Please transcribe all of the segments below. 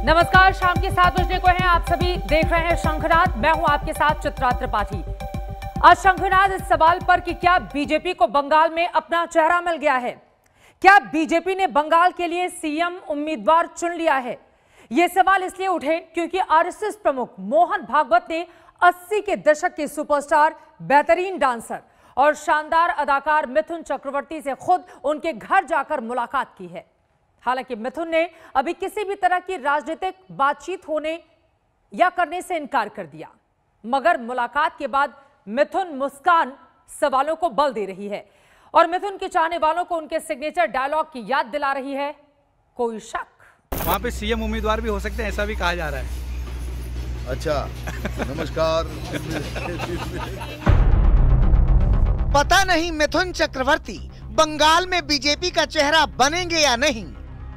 नमस्कार, शाम के 7 बजने को हैं। आप सभी देख रहे हैं शंखनाद। मैं हूं आपके साथ चित्रा त्रिपाठी। आज शंखनाद इस सवाल पर कि क्या बीजेपी को बंगाल में अपना चेहरा मिल गया है, क्या बीजेपी ने बंगाल के लिए सीएम उम्मीदवार चुन लिया है। यह सवाल इसलिए उठे क्योंकि आरएसएस प्रमुख मोहन भागवत ने 80 के दशक के सुपरस्टार, बेहतरीन डांसर और शानदार अदाकार मिथुन चक्रवर्ती से खुद उनके घर जाकर मुलाकात की है। हालांकि मिथुन ने अभी किसी भी तरह की राजनीतिक बातचीत होने या करने से इनकार कर दिया, मगर मुलाकात के बाद मिथुन मुस्कान सवालों को बल दे रही है और मिथुन के चाहने वालों को उनके सिग्नेचर डायलॉग की याद दिला रही है। कोई शक? वहाँ पे सीएम उम्मीदवार भी हो सकते हैं, ऐसा भी कहा जा रहा है। अच्छा, नमस्कार। पता नहीं मिथुन चक्रवर्ती बंगाल में बीजेपी का चेहरा बनेंगे या नहीं।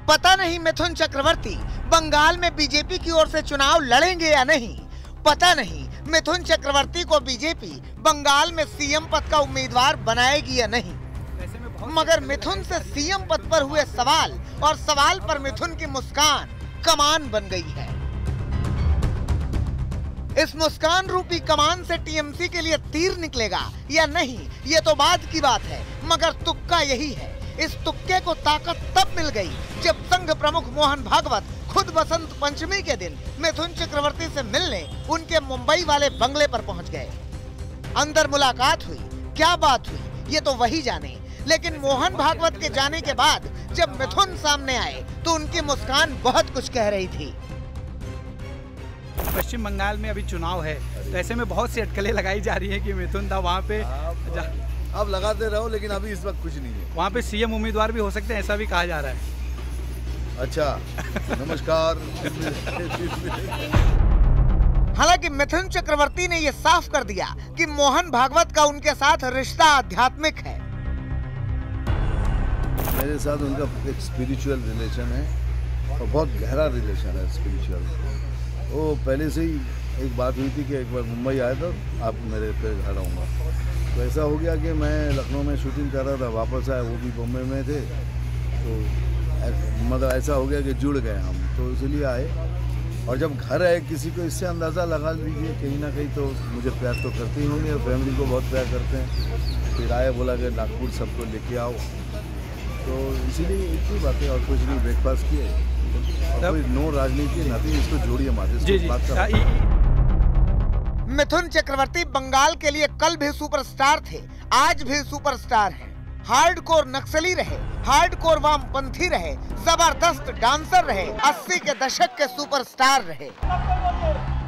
पता नहीं मिथुन चक्रवर्ती बंगाल में बीजेपी की ओर से चुनाव लड़ेंगे या नहीं। पता नहीं मिथुन चक्रवर्ती को बीजेपी बंगाल में सीएम पद का उम्मीदवार बनाएगी या नहीं। मगर मिथुन से सीएम पद पर हुए सवाल और सवाल पर मिथुन की मुस्कान कमान बन गई है। इस मुस्कान रूपी कमान से टीएमसी के लिए तीर निकलेगा या नहीं, ये तो बाद की बात है, मगर तुक्का यही है। इस तुक्के को ताकत तब मिल गई जब संघ प्रमुख मोहन भागवत खुद बसंत पंचमी के दिन मिथुन चक्रवर्ती से मिलने उनके मुंबई वाले बंगले पर पहुंच गए। अंदर मुलाकात हुई, क्या बात हुई ये तो वही जाने, लेकिन मोहन भागवत के जाने के बाद जब मिथुन सामने आए तो उनकी मुस्कान बहुत कुछ कह रही थी। पश्चिम बंगाल में अभी चुनाव है, तो ऐसे में बहुत सी अटकलें लगाई जा रही है कि मिथुन था वहाँ पे। अब लगाते रहो, लेकिन अभी इस वक्त कुछ नहीं है। वहाँ पे सीएम उम्मीदवार भी हो सकते हैं, ऐसा भी कहा जा रहा है। अच्छा, नमस्कार। हालांकि मिथुन चक्रवर्ती ने यह साफ कर दिया कि मोहन भागवत का उनके साथ रिश्ता आध्यात्मिक है। मेरे साथ उनका एक स्पिरिचुअल रिलेशन है और बहुत गहरा रिलेशन है स्पिरिचुअल। वो पहले से ही एक बात हुई थी कि एक बार मुंबई आया तो आप मेरे पे घर आऊँगा, तो ऐसा हो गया कि मैं लखनऊ में शूटिंग कर रहा था, वापस आया, वो भी बम्बई में थे, तो मतलब ऐसा हो गया कि जुड़ गए हम, तो इसलिए आए। और जब घर आए किसी को इससे अंदाज़ा लगा लीजिए कहीं ना कहीं तो मुझे प्यार तो करते ही होंगे और फैमिली को बहुत प्यार करते हैं। फिर आए, बोला कि नागपुर सबको लेके आओ, तो इसीलिए एक ही बात है और कुछ नहीं। ब्रेकफास्ट किए, कोई नो राजनीति नथिंग, इसको जोड़िए माते। मिथुन चक्रवर्ती बंगाल के लिए कल भी सुपरस्टार थे, आज भी सुपरस्टार हैं। हार्डकोर नक्सली रहे, हार्डकोर वामपंथी रहे, जबरदस्त डांसर रहे, 80 के दशक के सुपरस्टार रहे।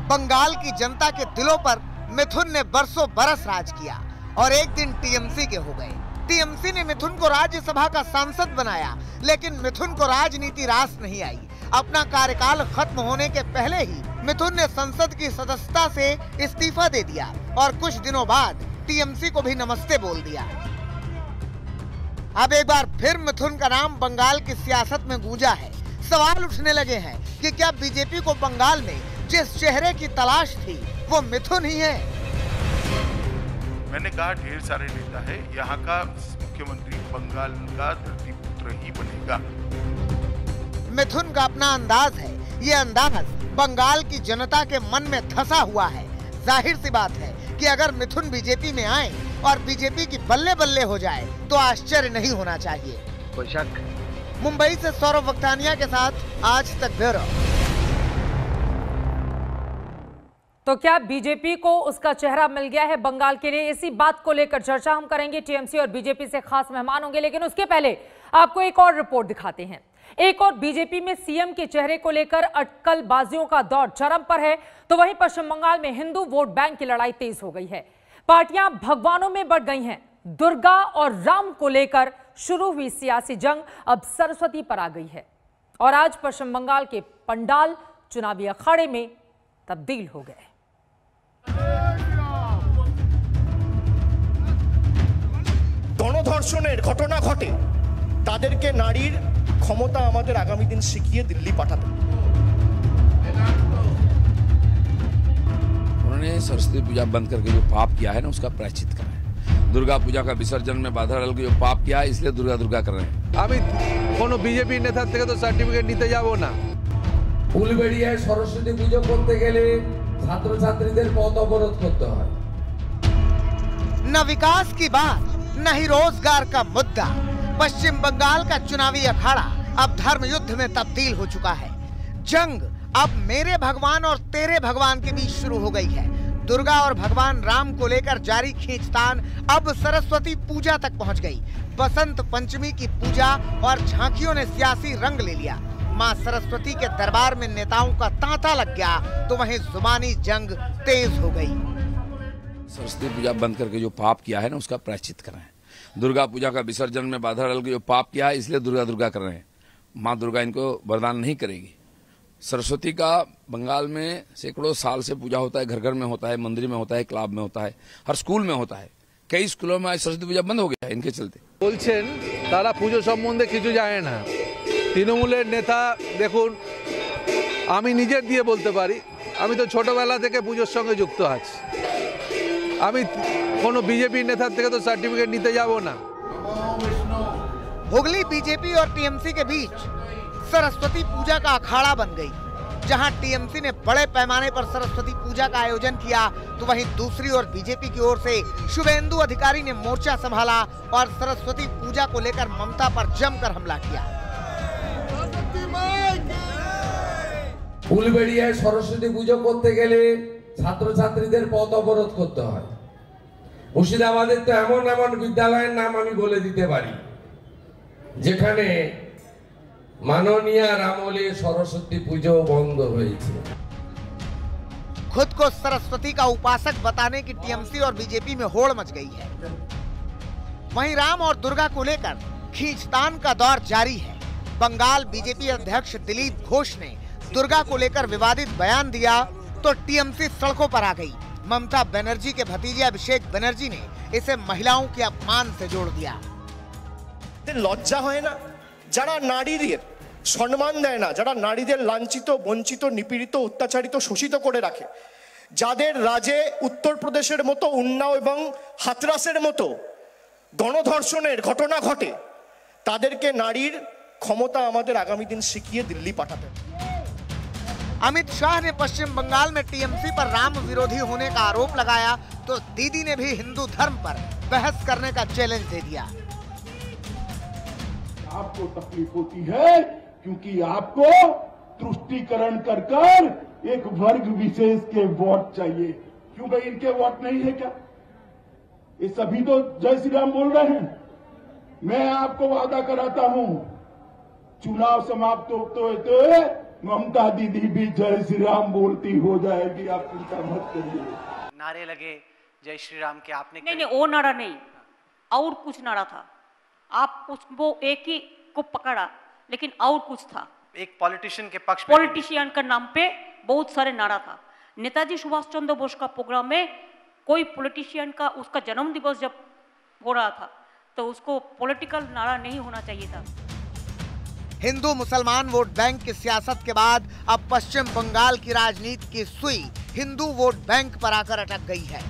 बंगाल की जनता के दिलों पर मिथुन ने बरसों बरस राज किया और एक दिन टीएमसी के हो गए। टीएमसी ने मिथुन को राज्यसभा का सांसद बनाया, लेकिन मिथुन को राजनीति रास नहीं आई। अपना कार्यकाल खत्म होने के पहले ही मिथुन ने संसद की सदस्यता से इस्तीफा दे दिया और कुछ दिनों बाद टीएमसी को भी नमस्ते बोल दिया। अब एक बार फिर मिथुन का नाम बंगाल की सियासत में गूंजा है। सवाल उठने लगे हैं कि क्या बीजेपी को बंगाल में जिस चेहरे की तलाश थी वो मिथुन ही है। मैंने कहा ढेर सारे नेता है, यहाँ का मुख्यमंत्री बंगाल का धरतीपुत्र ही बनेगा। मिथुन का अपना अंदाज है, ये अंदाज बंगाल की जनता के मन में धंसा हुआ है। जाहिर सी बात है कि अगर मिथुन बीजेपी में आए और बीजेपी की बल्ले बल्ले हो जाए तो आश्चर्य नहीं होना चाहिए। कोई शक? मुंबई से सौरभ वक्तानिया के साथ आज तक ब्यूरो। तो क्या बीजेपी को उसका चेहरा मिल गया है बंगाल के लिए? इसी बात को लेकर चर्चा हम करेंगे। टीएमसी और बीजेपी से खास मेहमान होंगे, लेकिन उसके पहले आपको एक और रिपोर्ट दिखाते हैं। एक और बीजेपी में सीएम के चेहरे को लेकर अटकलबाजियों का दौर चरम पर है, तो वहीं पश्चिम बंगाल में हिंदू वोट बैंक की लड़ाई तेज हो गई है। पार्टियां भगवानों में बढ़ गई हैं। दुर्गा और राम को लेकर शुरू हुई सियासी जंग अब सरस्वती पर आ गई है और आज पश्चिम बंगाल के पंडाल चुनावी अखाड़े में तब्दील हो गए। গণধর্ষণের ঘটনা ঘটে, তাদেরকে নারীর ক্ষমতা আমাদের আগামী দিন শিখিয়ে দিল্লি পাঠাতে। उन्होंने सरस्वती पूजा बंद करके जो पाप किया है ना, उसका प्रायश्चित करा है। दुर्गा पूजा का विसर्जन में बाधा डाल के जो पाप किया है, इसलिए दुर्गा दुर्गा कर रहे हैं। আমি কোনো বিজেপি নেতার থেকে তো সার্টিফিকেট নিতে যাব না। ফুলবেড়িয়ায় সরস্বতী পুজো করতে গেলে ছাত্রছাত্রীদের পথ অবরোধ করতে হয়। न विकास की बात न ही रोजगार का मुद्दा। पश्चिम बंगाल का चुनावी अखाड़ा अब धर्म युद्ध में तब्दील हो चुका है। जंग अब मेरे भगवान और तेरे भगवान के बीच शुरू हो गई है। दुर्गा और भगवान राम को लेकर जारी खींचतान अब सरस्वती पूजा तक पहुंच गई। बसंत पंचमी की पूजा और झांकियों ने सियासी रंग ले लिया। मां सरस्वती के दरबार में नेताओं का तांता लग गया तो वहीं जुबानी जंग तेज हो गई। सरस्वती पूजा बंद करके जो पाप किया है ना उसका प्रायश्चित कर रहे हैं। दुर्गा पूजा का विसर्जन में बाधा डाल के जो पाप किया है इसलिए दुर्गा दुर्गा कर रहे हैं। माँ दुर्गा इनको वरदान नहीं करेगी। सरस्वती का बंगाल में सैकड़ों साल से पूजा होता है, घर घर में होता है, मंदिर में होता है, क्लब में होता है, हर स्कूल में होता है। कई स्कूलों में आज सरस्वती पूजा बंद हो गया है इनके चलते। বলছেন তারা পুজো সম্বন্ধে কিছু জানে না। তৃণমূলের নেতা দেখুন, আমি নিজের দিয়ে বলতে পারি, আমি তো ছোটবেলা থেকে পুজোর সঙ্গে যুক্ত আছি। আমি কোনো বিজেপি নেতার থেকে তো সার্টিফিকেট নিতে যাব না। हुगली बीजेपी और टीएमसी के बीच सरस्वती पूजा का अखाड़ा बन गई। जहां टीएमसी ने बड़े पैमाने पर सरस्वती पूजा का आयोजन किया तो वहीं दूसरी ओर बीजेपी की ओर से शुभेंदु अधिकारी ने मोर्चा संभाला और सरस्वती पूजा को लेकर ममता पर जमकर हमला किया। ফুলবেড়িয়ায় সরস্বতী পুজো করতে গেলে ছাত্রছাত্রীদের পথ অবরোধ করতে হয়। মুর্শিদাবাদের তো এমন এমন বিদ্যালয়ের নাম আমি বলে দিতে পারি যেখানে মাননীয়ার আমলে সরস্বতী পুজো বন্ধ হয়েছে। खुद को सरस्वती का उपासक बताने की टीएमसी और बीजेपी में होड़ मच गई है। वहीं राम और दुर्गा को लेकर खींचतान का दौर जारी है। बंगाल बीजेपी अध्यक्ष दिलीप घोष ने दुर्गा को लेकर विवादित बयान दिया तो टीएमसी सड़कों पर आ गई। ममता बनर्जी के भतीजे अभिषेक बनर्जी ने इसे महिलाओं के अपमान से जोड़ दिया। লজ্জা হয় না যারা নারীদের সম্মান দেয় না, যারা নারীদের লাঞ্ছিত, বঞ্চিত, নিপীড়িত, অত্যাচারিত, শোষিত করে রাখে, যাদের রাজ্যে উত্তরপ্রদেশের মতো উন্নাও এবং হাতরাসের মতো গণধর্ষণের ঘটনা ঘটে, তাদেরকে নারীর ক্ষমতা আমাদের আগামী দিন শিখিয়ে দিল্লি পাঠাতে। अमित शाह ने पश्चिम बंगाल में टीएमसी पर राम विरोधी होने का आरोप लगाया तो दीदी ने भी हिंदू धर्म पर बहस करने का चैलेंज दे दिया। आपको तकलीफ होती है क्योंकि आपको तुष्टीकरण कर एक वर्ग विशेष के वोट चाहिए। क्यों भाई इनके वोट नहीं है क्या? ये सभी तो जय श्री राम बोल रहे हैं। मैं आपको वादा कराता हूं चुनाव समाप्त होते ममता दीदी भी जय श्री राम बोलती हो जाएगी, आप चिंता मत करिए। नारे लगे जय श्री राम के आपने नहीं वो नारा नहीं, और कुछ नारा था। आप वो एक ही को पकड़ा लेकिन और कुछ था। एक पॉलिटिशियन के पक्ष पॉलिटिशियन का नाम पे बहुत सारे नारा था। नेताजी सुभाष चंद्र बोस का प्रोग्राम में कोई पॉलिटिशियन का उसका जन्म दिवस जब हो रहा था तो उसको पॉलिटिकल नारा नहीं होना चाहिए था। हिंदू मुसलमान वोट बैंक की सियासत के बाद अब पश्चिम बंगाल की राजनीति की सुई हिंदू वोट बैंक पर आकर अटक गई है,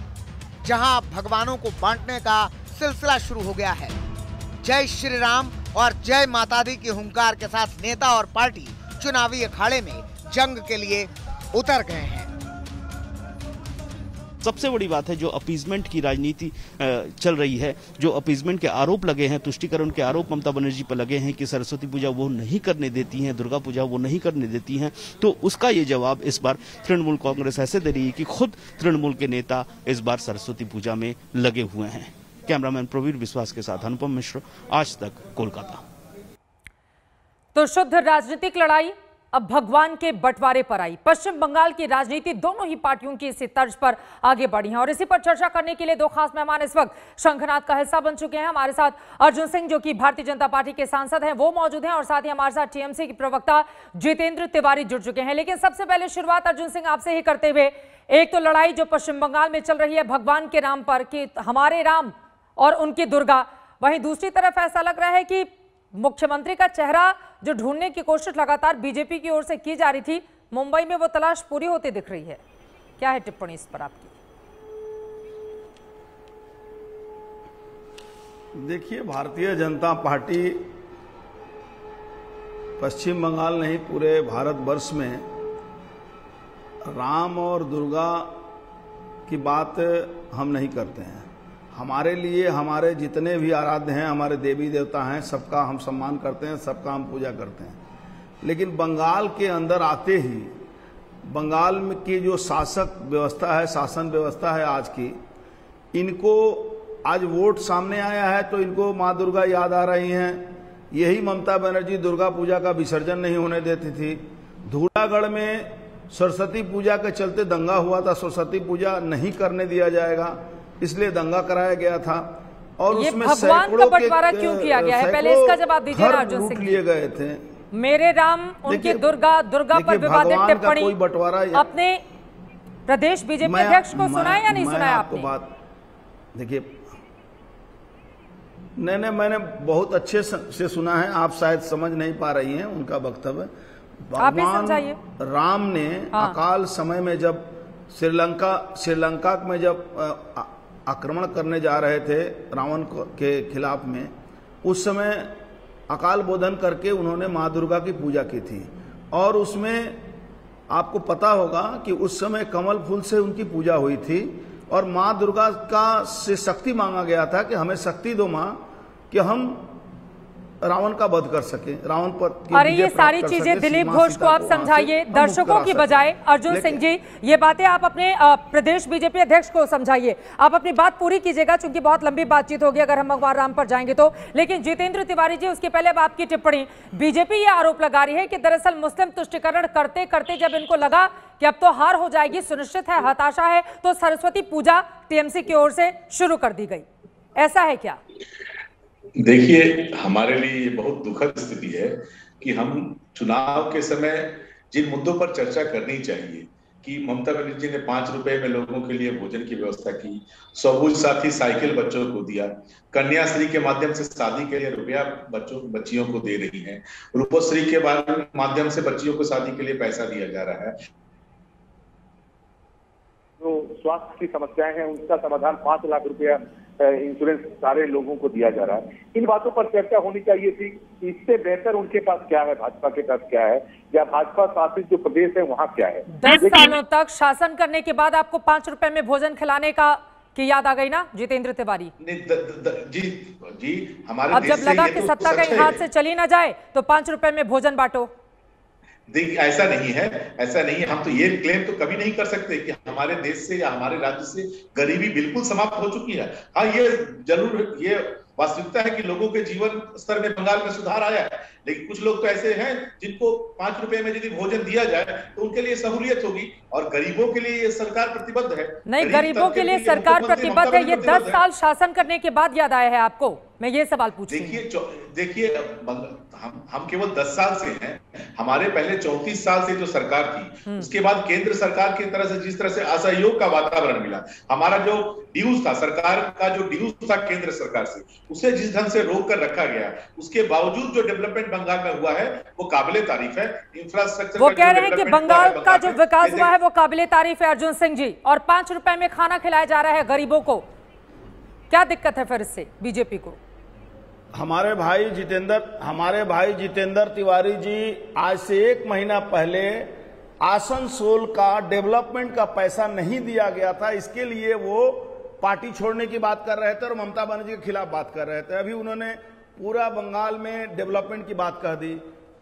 जहां अब भगवानों को बांटने का सिलसिला शुरू हो गया है। जय श्री राम और जय माता दी की हुंकार के साथ नेता और पार्टी चुनावी अखाड़े में जंग के लिए उतर गए हैं। सबसे बड़ी बात है जो अपीजमेंट की राजनीति चल रही है, जो अपीजमेंट के आरोप लगे हैं, तुष्टीकरण के आरोप ममता बनर्जी पर लगे हैं कि सरस्वती पूजा वो नहीं करने देती हैं, दुर्गा पूजा वो नहीं करने देती हैं, तो उसका ये जवाब इस बार तृणमूल कांग्रेस ऐसे दे रही है कि खुद तृणमूल के नेता इस बार सरस्वती पूजा में लगे हुए हैं। कैमरामैन प्रवीर विश्वास के साथ अनुपम मिश्र, आज तक, कोलकाता। तो शुद्ध राजनीतिक लड़ाई अब भगवान के बंटवारे पर आई। पश्चिम बंगाल की राजनीति दोनों ही पार्टियों की इसी तर्ज पर आगे बढ़ी है और इसी पर चर्चा करने के लिए दो खास मेहमान इस वक्त शंखनाद का हिस्सा बन चुके हैं। हमारे साथ अर्जुन सिंह जो कि भारतीय जनता पार्टी के सांसद हैं वो मौजूद हैं और साथ ही हमारे साथ टीएमसी की प्रवक्ता जितेंद्र तिवारी जुड़ चुके हैं। लेकिन सबसे पहले शुरुआत अर्जुन सिंह आपसे ही करते हुए, एक तो लड़ाई जो पश्चिम बंगाल में चल रही है भगवान के नाम पर कि हमारे राम और उनकी दुर्गा, वहीं दूसरी तरफ ऐसा लग रहा है कि मुख्यमंत्री का चेहरा जो ढूंढने की कोशिश लगातार बीजेपी की ओर से की जा रही थी, मुंबई में वो तलाश पूरी होती दिख रही है। क्या है टिप्पणी इस पर आपकी? देखिए, भारतीय जनता पार्टी पश्चिम बंगाल नहीं पूरे भारतवर्ष में राम और दुर्गा की बात हम नहीं करते हैं। हमारे लिए हमारे जितने भी आराध्य हैं, हमारे देवी देवता हैं, सबका हम सम्मान करते हैं, सबका हम पूजा करते हैं। लेकिन बंगाल के अंदर आते ही बंगाल में की जो शासक व्यवस्था है, शासन व्यवस्था है आज की, इनको आज वोट सामने आया है तो इनको माँ दुर्गा याद आ रही हैं। यही ममता बनर्जी दुर्गा पूजा का विसर्जन नहीं होने देती थी। धूलागढ़ में सरस्वती पूजा के चलते दंगा हुआ था, सरस्वती पूजा नहीं करने दिया जाएगा इसलिए दंगा कराया गया था। और ये उसमें भगवान का बंटवारा क्यों किया गया है, पहले इसका जवाब दीजिए ना अर्जुन सिंह। लिए गए थे मेरे राम उनकी दुर्गा, दुर्गा पर विवादित टिप्पणी कोई बंटवारा अपने प्रदेश बीजेपी अध्यक्ष को सुना है या नहीं सुना है आपने? बात देखिए, नहीं, मैंने बहुत अच्छे से सुना है, आप शायद समझ नहीं पा रही हैं उनका वक्तव्य। भगवान राम ने अकाल समय में जब श्रीलंका में जब आक्रमण करने जा रहे थे रावण के खिलाफ में, उस समय अकाल बोधन करके उन्होंने माँ दुर्गा की पूजा की थी। और उसमें आपको पता होगा कि उस समय कमल फूल से उनकी पूजा हुई थी और माँ दुर्गा का से शक्ति मांगा गया था कि हमें शक्ति दो माँ कि हम रावण का वध कर सके, रावण पर। अरे ये सारी चीजें दिलीप घोष को आप समझाइए, दर्शकों की बजाय। अर्जुन सिंह जी, ये बातें आप अपने प्रदेश बीजेपी अध्यक्ष को समझाइए। आप अपनी बात पूरी कीजिएगा क्योंकि बहुत लंबी बातचीत होगी अगर हम भगवान राम पर जाएंगे तो। लेकिन जितेंद्र तिवारी जी, उसके पहले अब आपकी टिप्पणी। बीजेपी ये आरोप लगा रही है कि दरअसल मुस्लिम तुष्टिकरण करते करते जब इनको लगा कि अब तो हार हो जाएगी, सुनिश्चित है, हताशा है, तो सरस्वती पूजा टीएमसी की ओर से शुरू कर दी गई। ऐसा है क्या? देखिए, हमारे लिए ये बहुत दुखद स्थिति है कि हम चुनाव के समय जिन मुद्दों पर चर्चा करनी चाहिए कि ममता बनर्जी ने 5 रुपए में लोगों के लिए भोजन की व्यवस्था की, सबुज साथी साइकिल बच्चों को दिया, कन्याश्री के माध्यम से शादी के लिए रुपया बच्चियों को दे रही हैं, रूपश्री के माध्यम से बच्चियों को शादी के लिए पैसा दिया जा रहा है। जो स्वास्थ्य की समस्याएं हैं उनका समाधान 5 लाख रुपया इंश्योरेंस सारे लोगों को दिया जा रहा है। इन बातों पर चर्चा होनी चाहिए थी। इससे बेहतर उनके पास क्या है, भाजपा के पास क्या है, या भाजपा शासित जो प्रदेश है वहाँ क्या है। 10 सालों तक शासन करने के बाद आपको 5 रुपए में भोजन खिलाने की याद आ गई ना जितेंद्र तिवारी? जी हमारे अब जब लगा कि सत्ता कहीं हाथ से चली ना जाए तो 5 रुपए में भोजन बांटो। देखिए, ऐसा नहीं है, ऐसा नहीं है। हम तो ये क्लेम तो कभी नहीं कर सकते कि हमारे देश से या हमारे राज्य से गरीबी बिल्कुल समाप्त हो चुकी है। हाँ, ये जरूर ये वास्तविकता है कि लोगों के जीवन स्तर में बंगाल में सुधार आया है, लेकिन कुछ लोग तो ऐसे हैं जिनको 5 रुपए में यदि भोजन दिया जाए तो उनके लिए सहूलियत होगी, और गरीबों के लिए ये सरकार प्रतिबद्ध है। नहीं, गरीबों के लिए सरकार प्रतिबद्ध है, ये 10 साल शासन करने के बाद याद आया है आपको? मैं ये सवाल पूछती हूं। देखिए, हम केवल 10 साल से हैं, हमारे पहले 34 साल से जो सरकार थी, उसके बाद केंद्र सरकार की तरह से जिस तरह से असहयोग का वातावरण मिला, हमारा जो ड्यूज था, सरकार का जो ड्यूज था केंद्र सरकार से, उसे जिस ढंग से रोक कर रखा गया, उसके बावजूद जो डेवलपमेंट बंगाल में हुआ है वो काबिले तारीफ है। इंफ्रास्ट्रक्चर वो कह रहे हैं कि बंगाल का जो विकास हुआ है वो काबिले तारीफ है अर्जुन सिंह जी, और 5 रुपए में खाना खिलाया जा रहा है गरीबों को। क्या दिक्कत है फिर इससे बीजेपी को? हमारे भाई जितेंद्र तिवारी जी आज से 1 महीना पहले आसनसोल का डेवलपमेंट का पैसा नहीं दिया गया था, इसके लिए वो पार्टी छोड़ने की बात कर रहे थे और ममता बनर्जी के खिलाफ बात कर रहे थे। अभी उन्होंने पूरा बंगाल में डेवलपमेंट की बात कह दी।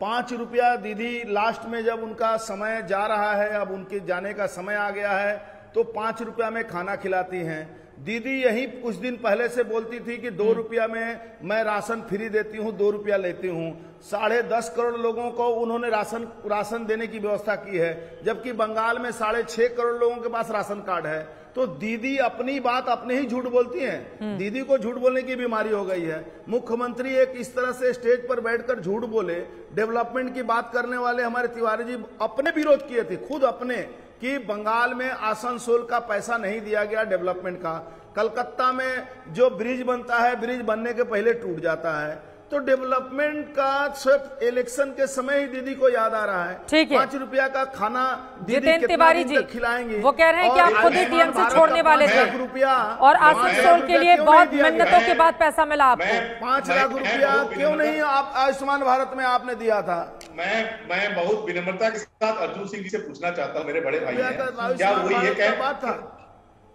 5 रुपया दीदी लास्ट में जब उनका समय जा रहा है, अब उनके जाने का समय आ गया है, तो 5 रुपया में खाना खिलाती हैं। दीदी यही कुछ दिन पहले से बोलती थी कि 2 रुपया में मैं राशन फ्री देती हूँ, 2 रुपया लेती हूँ। 10.5 करोड़ लोगों को उन्होंने राशन देने की व्यवस्था की है, जबकि बंगाल में 6.5 करोड़ लोगों के पास राशन कार्ड है। तो दीदी अपनी बात अपने ही झूठ बोलती हैं। दीदी को झूठ बोलने की बीमारी हो गई है। मुख्यमंत्री एक इस तरह से स्टेज पर बैठकर झूठ बोले, डेवलपमेंट की बात करने वाले हमारे तिवारी जी अपने विरोध किए थे, खुद अपने, कि बंगाल में आसनसोल का पैसा नहीं दिया गया डेवलपमेंट का। कलकत्ता में जो ब्रिज बनता है, ब्रिज बनने के पहले टूट जाता है। तो डेवलपमेंट का सिर्फ इलेक्शन के समय ही दीदी को याद आ रहा है। ठीक है, 5 रुपया का खाना जितेंद्र तिवारी जी खिलाएंगे। वो कह रहे हैं कि आप खुद ही टीएमसी छोड़ने वाले थे और आसनसोल के लिए बहुत मिन्नतों के बाद पैसा मिला आपको। 5 लाख रुपया क्यों नहीं आप आयुष्मान भारत में आपने दिया था? मैं बहुत विनम्रता के साथ अर्जुन सिंह जी से पूछना चाहता हूं, मेरे बड़े भाई हैं,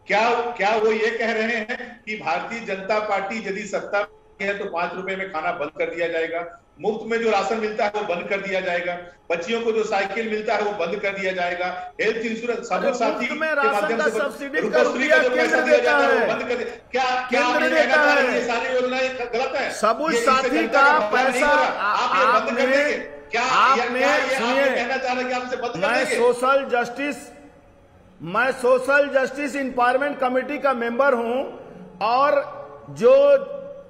क्या वो ये कह रहे हैं कि भारतीय जनता पार्टी यदि सत्ता में है तो 5 रुपए में खाना बंद कर दिया जाएगा, मुफ्त में जो राशन मिलता है वो बंद कर दिया जाएगा, बच्चियों को जो साइकिल मिलता है वो बंद कर दिया जाएगा, हेल्थ इंश्योरेंस सबूत साथी के माध्यम से रुपश्री का जो पैसा दिया जाता है वो बंद कर दिया। क्या आप ये कहना चाह रहे हैं ये सारी योजनाएं गलत है? सबूत साथी का पैसा आप ये बंद कर देंगे? क्या आपने कहना चाह रहे हैं कि आपसे बंद कर देंगे? मैं सोशल जस्टिस इंपावरमेंट कमेटी का मेंबर हूं और जो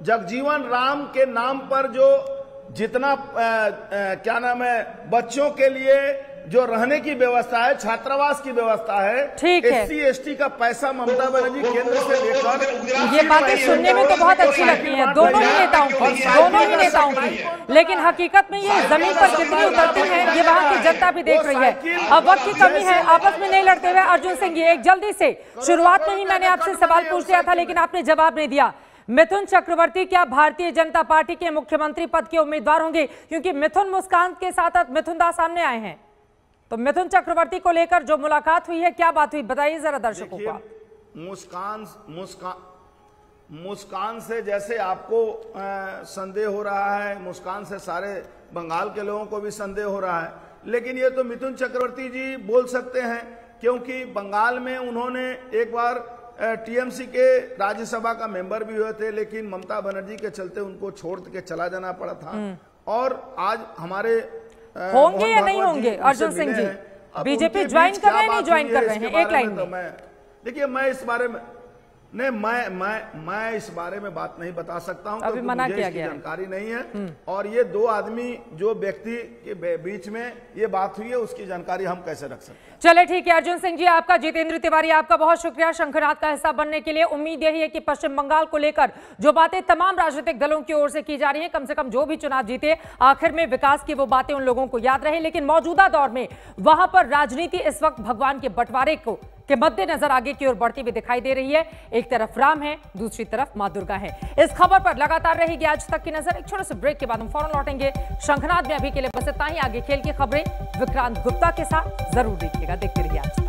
जगजीवन राम के नाम पर जो जितना क्या नाम है बच्चों के लिए जो रहने की व्यवस्था है, छात्रावास की व्यवस्था है, SC ST का पैसा ममता बनर्जी केंद्र से लेकर, ये बातें सुनने में तो बहुत अच्छी लगती हैं दोनों ही नेताओं की, लेकिन हकीकत में ये जमीन पर कितनी उतरती है ये वहाँ की जनता भी देख रही है। अब वक्त की कमी है, आपस में नहीं लड़ते हुए अर्जुन सिंह जी, एक जल्दी से शुरुआत में ही मैंने आपसे सवाल पूछ लिया था लेकिन आपने जवाब नहीं दिया। मिथुन चक्रवर्ती क्या भारतीय जनता पार्टी के मुख्यमंत्री पद के उम्मीदवार होंगे? क्योंकि मिथुन मुस्कान के साथ मिथुन दास सामने आए हैं, तो मिथुन चक्रवर्ती को लेकर जो मुलाकात हुई है क्या बात हुई बताइए जरा दर्शकों को। मुस्कान से जैसे आपको संदेह हो रहा है, मुस्कान से सारे बंगाल के लोगों को भी संदेह हो रहा है, लेकिन ये तो मिथुन चक्रवर्ती जी बोल सकते हैं क्योंकि बंगाल में उन्होंने एक बार TMC के राज्यसभा का मेंबर भी हुए थे, लेकिन ममता बनर्जी के चलते उनको छोड़ के चला जाना पड़ा था। और आज हमारे होंगे या नहीं होंगे अर्जुन सिंह जी, बीजेपी ज्वाइन कर रहे हैं नहीं ज्वाइन कर रहे हैं, एक लाइन में? देखिए मैं इस बारे में नहीं, मैं इस बारे में बात नहीं बता सकता हूं, अभी मना किया गया, जानकारी नहीं है। और ये दो आदमी जो व्यक्ति के बीच में ये बात हुई है उसकी जानकारी हम कैसे रख सकते हैं? चले ठीक है अर्जुन सिंह जी, आपका जितेंद्र तिवारी आपका बहुत शुक्रिया शंखनाद का हिस्सा बनने के लिए। उम्मीद यही है कि पश्चिम बंगाल को लेकर जो बातें तमाम राजनीतिक दलों की ओर से की जा रही हैं, कम से कम जो भी चुनाव जीते आखिर में विकास की वो बातें उन लोगों को याद रहे। लेकिन मौजूदा दौर में वहां पर राजनीति इस वक्त भगवान के बंटवारे को के मद्देनजर आगे की ओर बढ़ती हुई दिखाई दे रही है। एक तरफ राम है, दूसरी तरफ मां दुर्गा है। इस खबर पर लगातार रहेगी आज तक की नजर। एक छोटे से ब्रेक के बाद हम फौरन लौटेंगे शंखनाद में। अभी के लिए बस इतना ही, आगे खेल की खबरें विक्रांत गुप्ता के साथ जरूर देखिएगा। देखते रहिए आज तक।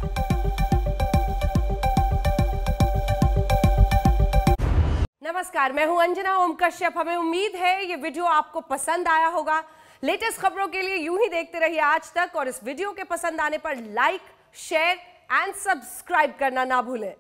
नमस्कार, मैं हूं अंजना ओम कश्यप। हमें उम्मीद है ये वीडियो आपको पसंद आया होगा। लेटेस्ट खबरों के लिए यूं ही देखते रहिए आज तक और इस वीडियो के पसंद आने पर लाइक, शेयर एंड सब्सक्राइब करना ना भूलें।